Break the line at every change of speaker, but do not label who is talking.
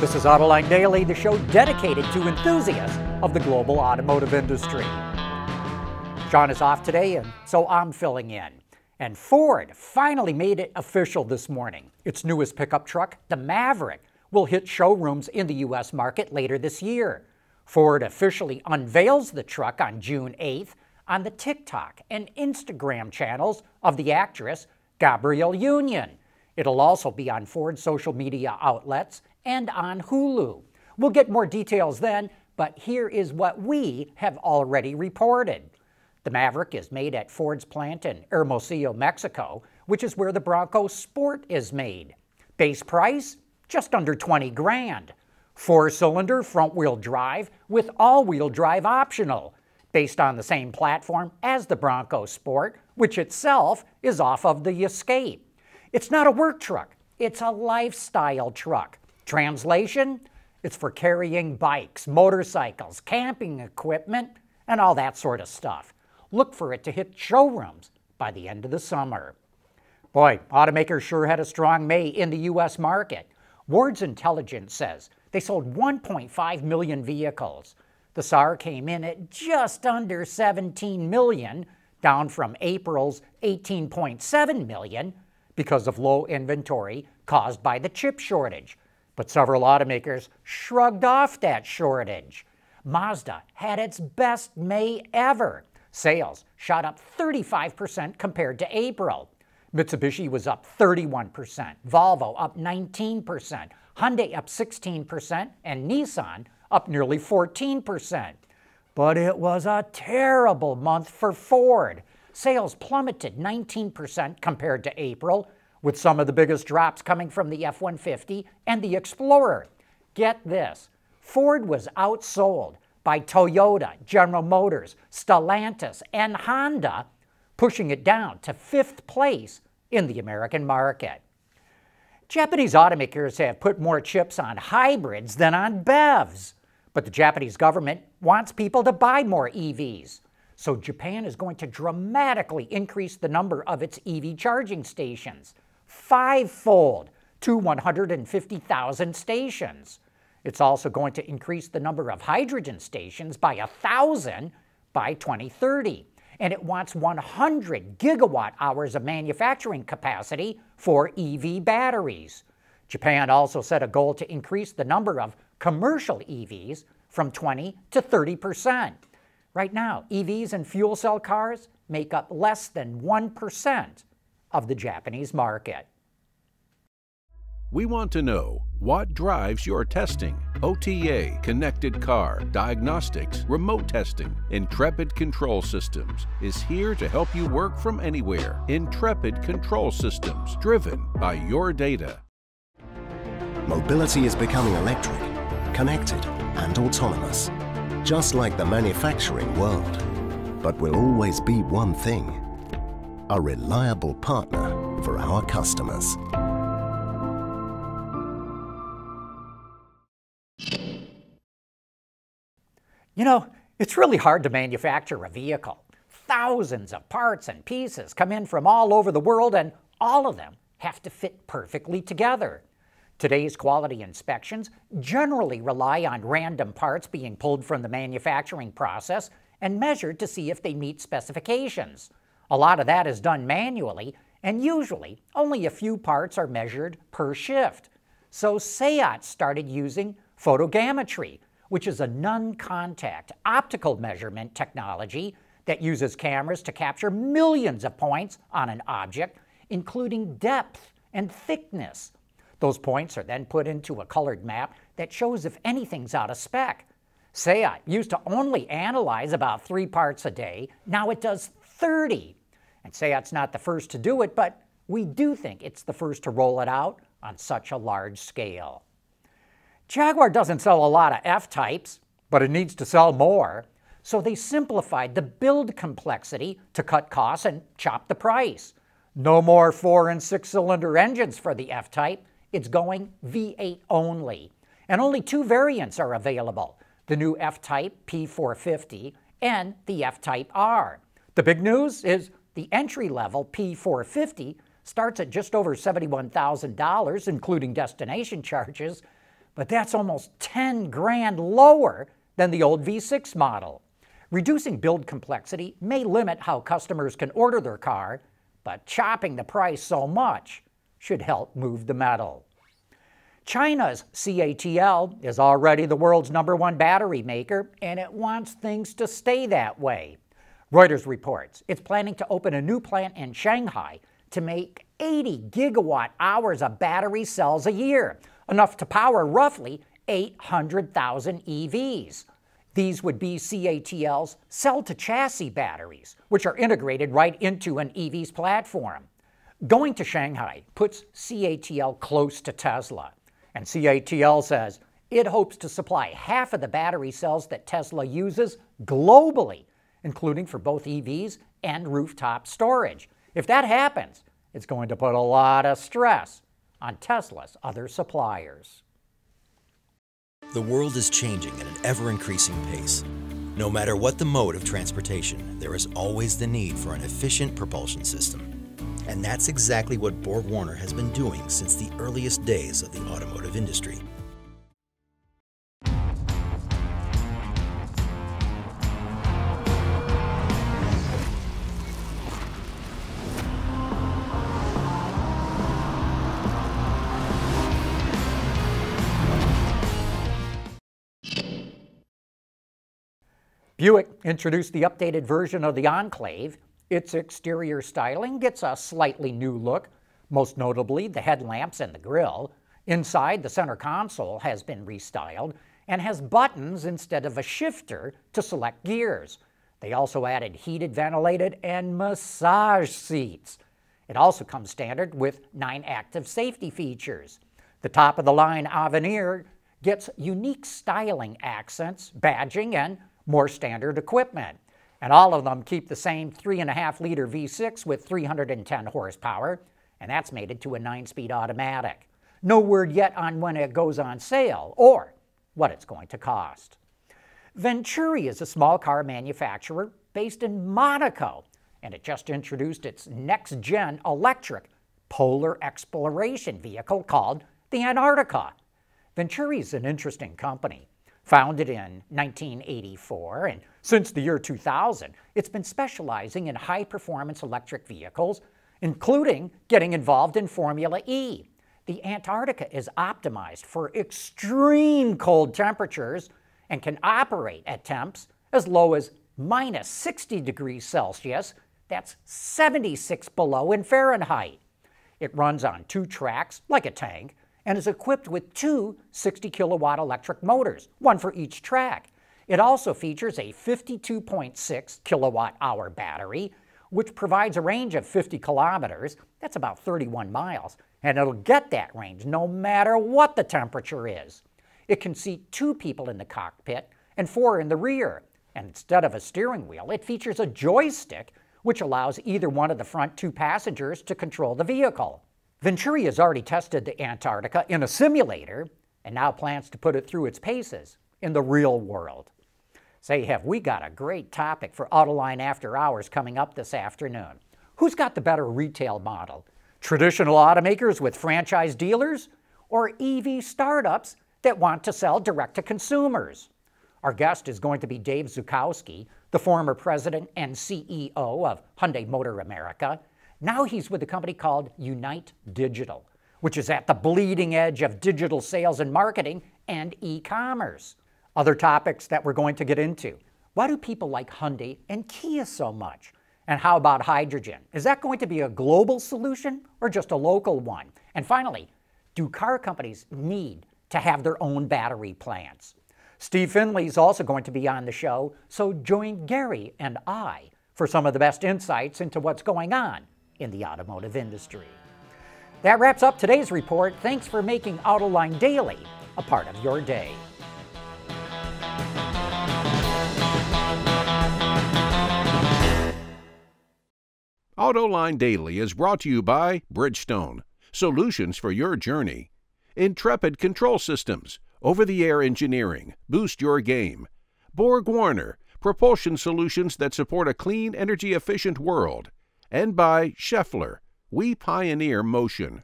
This is Autoline Daily, the show dedicated to enthusiasts of the global automotive industry. John is off today, and so I'm filling in. And Ford finally made it official this morning. Its newest pickup truck, the Maverick, will hit showrooms in the U.S. market later this year. Ford officially unveils the truck on June 8th on the TikTok and Instagram channels of the actress Gabrielle Union. It'll also be on Ford's social media outlets and on Hulu. We'll get more details then, but here is what we have already reported. The Maverick is made at Ford's plant in Hermosillo, Mexico, which is where the Bronco Sport is made. Base price, just under 20 grand. 4-cylinder front-wheel drive with all-wheel drive optional, based on the same platform as the Bronco Sport, which itself is off of the Escape. It's not a work truck, it's a lifestyle truck. Translation, it's for carrying bikes, motorcycles, camping equipment, and all that sort of stuff. Look for it to hit showrooms by the end of the summer. Boy, automakers sure had a strong May in the U.S. market. Ward's Intelligence says they sold 1.5 million vehicles. The SAAR came in at just under 17 million, down from April's 18.7 million because of low inventory caused by the chip shortage. But several automakers shrugged off that shortage. Mazda had its best May ever. Sales shot up 35% compared to April. Mitsubishi was up 31%, Volvo up 19%, Hyundai up 16%, and Nissan up nearly 14%. But it was a terrible month for Ford. Sales plummeted 19% compared to April, with some of the biggest drops coming from the F-150 and the Explorer. Get this, Ford was outsold by Toyota, General Motors, Stellantis, and Honda, pushing it down to 5th place in the American market. Japanese automakers have put more chips on hybrids than on BEVs, but the Japanese government wants people to buy more EVs. So Japan is going to dramatically increase the number of its EV charging stations, 5-fold to 150,000 stations. It's also going to increase the number of hydrogen stations by 1,000 by 2030. And it wants 100 gigawatt hours of manufacturing capacity for EV batteries. Japan also set a goal to increase the number of commercial EVs from 20 to 30%. Right now, EVs and fuel cell cars make up less than 1% of the Japanese market.
We want to know what drives your testing. OTA, connected car, diagnostics, remote testing. Intrepid Control Systems is here to help you work from anywhere. Intrepid Control Systems, driven by your data.
Mobility is becoming electric, connected, and autonomous, just like the manufacturing world. But will always be one thing: a reliable partner for our customers.
You know, it's really hard to manufacture a vehicle. Thousands of parts and pieces come in from all over the world, and all of them have to fit perfectly together. Today's quality inspections generally rely on random parts being pulled from the manufacturing process and measured to see if they meet specifications. A lot of that is done manually, and usually only a few parts are measured per shift. So CATL started using photogrammetry, which is a non-contact optical measurement technology that uses cameras to capture millions of points on an object, including depth and thickness. Those points are then put into a colored map that shows if anything's out of spec. CATL used to only analyze about 3 parts a day. Now it does 30. And CATL's not the first to do it, but we do think it's the first to roll it out on such a large scale. Jaguar doesn't sell a lot of F-types, but it needs to sell more. So they simplified the build complexity to cut costs and chop the price. No more 4- and 6-cylinder engines for the F-type. It's going V8 only. And only 2 variants are available: the new F-Type P450 and the F-Type R. The big news is the entry-level P450 starts at just over $71,000, including destination charges, but that's almost 10 grand lower than the old V6 model. Reducing build complexity may limit how customers can order their car, but chopping the price so much should help move the metal. China's CATL is already the world's #1 battery maker, and it wants things to stay that way. Reuters reports it's planning to open a new plant in Shanghai to make 80 gigawatt hours of battery cells a year, enough to power roughly 800,000 EVs. These would be CATL's cell-to-chassis batteries, which are integrated right into an EV's platform. Going to Shanghai puts CATL close to Tesla, and CATL says it hopes to supply half of the battery cells that Tesla uses globally, including for both EVs and rooftop storage. If that happens, it's going to put a lot of stress on Tesla's other suppliers.
The world is changing at an ever-increasing pace. No matter what the mode of transportation, there is always the need for an efficient propulsion system. And that's exactly what BorgWarner has been doing since the earliest days of the automotive industry.
Buick introduced the updated version of the Enclave. Its exterior styling gets a slightly new look, most notably the headlamps and the grille. Inside, the center console has been restyled and has buttons instead of a shifter to select gears. They also added heated, ventilated, and massage seats. It also comes standard with 9 active safety features. The top-of-the-line Avenir gets unique styling accents, badging, and more standard equipment. And all of them keep the same 3.5-liter V6 with 310 horsepower, and that's mated to a 9-speed automatic. No word yet on when it goes on sale or what it's going to cost. Venturi is a small car manufacturer based in Monaco, and it just introduced its next-gen electric polar exploration vehicle called the Antarctica. Venturi is an interesting company. Founded in 1984, and since the year 2000, it's been specializing in high-performance electric vehicles, including getting involved in Formula E. The Antarctica is optimized for extreme cold temperatures and can operate at temps as low as minus 60 degrees Celsius, that's 76 below in Fahrenheit. It runs on 2 tracks, like a tank, and is equipped with 2 60-kilowatt electric motors, one for each track. It also features a 52.6 kilowatt-hour battery, which provides a range of 50 kilometers, that's about 31 miles, and it'll get that range no matter what the temperature is. It can seat 2 people in the cockpit and 4 in the rear, and instead of a steering wheel, it features a joystick, which allows either one of the front 2 passengers to control the vehicle. Venturi has already tested the Antarctica in a simulator and now plans to put it through its paces in the real world. Say, have we got a great topic for Autoline After Hours coming up this afternoon. Who's got the better retail model? Traditional automakers with franchise dealers or EV startups that want to sell direct to consumers? Our guest is going to be Dave Zukowski, the former president and CEO of Hyundai Motor America. Now he's with a company called Unite Digital, which is at the bleeding edge of digital sales and marketing and e-commerce. Other topics that we're going to get into. Why do people like Hyundai and Kia so much? And how about hydrogen? Is that going to be a global solution or just a local one? And finally, do car companies need to have their own battery plants? Steve Finley is also going to be on the show, so join Gary and I for some of the best insights into what's going on in the automotive industry. That wraps up today's report. Thanks for making Autoline Daily a part of your day.
Autoline Daily is brought to you by Bridgestone, solutions for your journey. Intrepid Control Systems, over-the-air engineering, boost your game. BorgWarner, propulsion solutions that support a clean, energy-efficient world. And by Schaeffler, we pioneer motion.